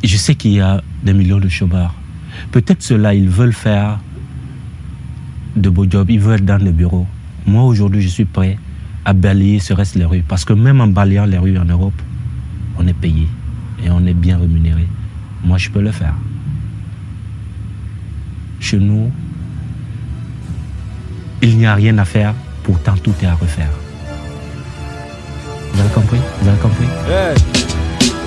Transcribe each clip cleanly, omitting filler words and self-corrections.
je sais qu'il y a des millions de chômeurs. Peut-être ceux-là, ils veulent faire de beaux jobs, ils veulent être dans les bureaux. Moi, aujourd'hui, je suis prêt à balayer serait-ce les rues. Parce que même en balayant les rues en Europe, on est payé et on est bien rémunéré. Moi, je peux le faire. Chez nous, il n'y a rien à faire, pourtant tout est à refaire. Vous avez compris? Vous avez compris? Hey.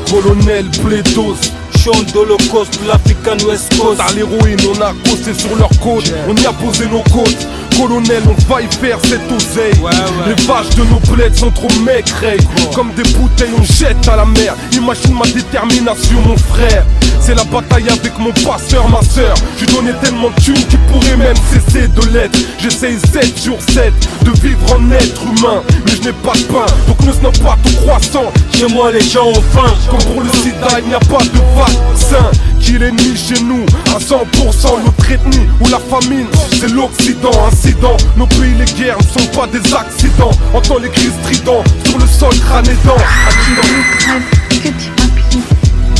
Colonel Bledos, chant d'Holocauste, l'African West Coast. À l'héroïne, on a causé sur leur côte, on y a posé nos côtes. Colonel, on va y faire cette oseille. Les vaches de nos bleds sont trop maigres. Comme des bouteilles, on jette à la mer. Imagine ma détermination, mon frère. C'est la bataille avec mon passeur, ma soeur. Je lui donnais tellement de thunes qu'il pourrait même cesser de l'être. J'essaye 7 sur 7 de vivre en être humain, mais je n'ai pas de pain, donc ne snobbe pas tout croissant. Chez moi les gens ont faim, comme pour le sida il n'y a pas de vaccin. Qu'il est ni chez nous, à 100% l'autre ethnie ou la famine, c'est l'Occident. Incident, nos pays les guerres ne sont pas des accidents. Entends les cris stridents sur le sol crâne aidant. J'ai plus de rêve que tes papiers.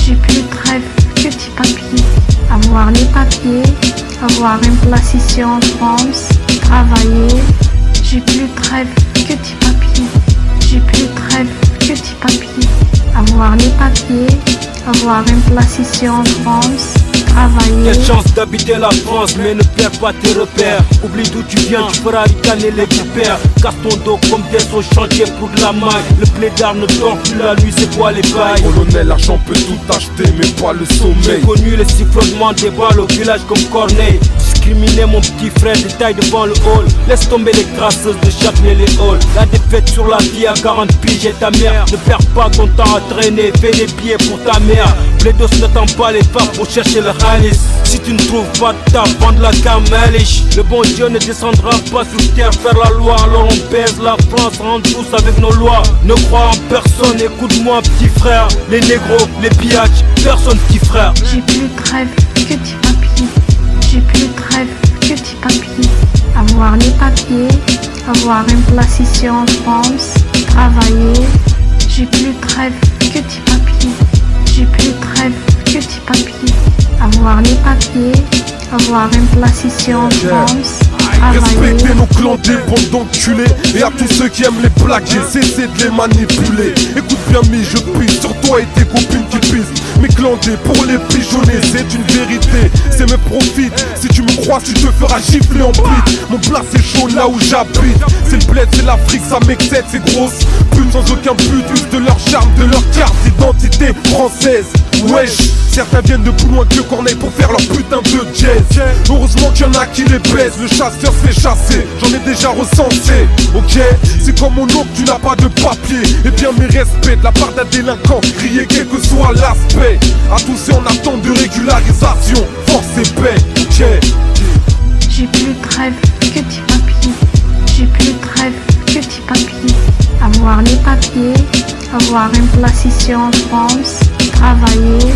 J'ai plus de rêve que tes papiers. Avoir les papiers, avoir un place ici en France, travailler. J'ai plus de rêve que tes papiers. J'ai plus de rêve que tes papiers. Avoir les papiers, avoir une place ici en France, travailler. Quelle chance d'habiter la France, mais ne perds pas tes repères. Oublie d'où tu viens, tu feras ricaner les vipères. Casse ton dos comme des au chantier pour de la maille. Le plaidard ne dort plus la nuit, c'est quoi les bails? Colonel, l'argent peut tout acheter, mais pas le sommeil. J'ai connu les sifflements des balles au village comme Corneille. Discriminer mon petit frère, détail devant le hall. Laisse tomber les grasseuses de Châtelet les halls. La défaite sur la vie à 40 piges et ta mère. Ne perds pas ton temps à traîner, fais des billets pour ta mère. Bledos n'attend pas les femmes pour chercher le ralice. Si tu ne trouves pas de taf, vendre la camelish. Le bon Dieu ne descendra pas sur terre faire la loi. Alors on baise la France, rentre tous avec nos lois. Ne crois en personne, écoute-moi petit frère. Les négros, les pillages, personne petit frère. J'ai plus de rêve que tes papiers. J'ai plus de rêve que tes papiers. Avoir les papiers, avoir une place ici en France, travailler. J'ai plus de rêve que tes papiers. J'ai plus de rêve que tes papiers. Avoir les papiers, avoir une place ici en France, travailler. Respectez nos clans des bandes d'enculés. Et à tous ceux qui aiment les blaguer, cessez de les manipuler. Écoute bien mais je pisse sur toi et tes copines qui pissent. Mes clandés pour les pigeonner, c'est une vérité. C'est mes profits, si tu me crois tu te feras gifler en pute. Mon plat c'est chaud là où j'habite. C'est le bled, c'est l'Afrique, ça m'excède, c'est grosse pute sans aucun but. Usent de leur charme, de leur carte d'identité française. Wesh, certains viennent de plus loin que Corneille pour faire leur putain de jazz. Heureusement qu'il y en a qui les baisent, le chasseur se fait chasser, j'en ai déjà recensé. Ok, c'est comme mon oncle, tu n'as pas de papier. Et bien mes respects de la part d'un délinquant, crier quel que soit l'aspect. À tous ceux en attente de régularisation, force et paix. Ok. J'ai plus de rêve que tes papiers. J'ai plus de rêve que tes papiers. Avoir les papiers, avoir une place ici en France, travailler.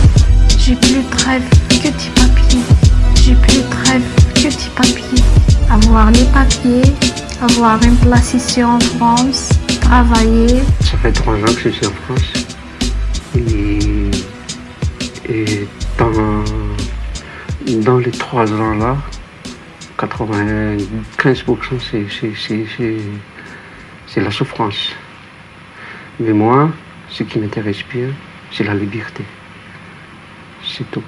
J'ai plus de rêve que tes papiers. J'ai plus de rêve que tes papiers. Avoir les papiers, avoir une place ici en France, travailler. Ça fait 3 ans que je suis en France. Et dans les 3 ans là, 95% c'est la souffrance. Mais moi, ce qui m'intéresse bien, c'est la liberté. C'est tout.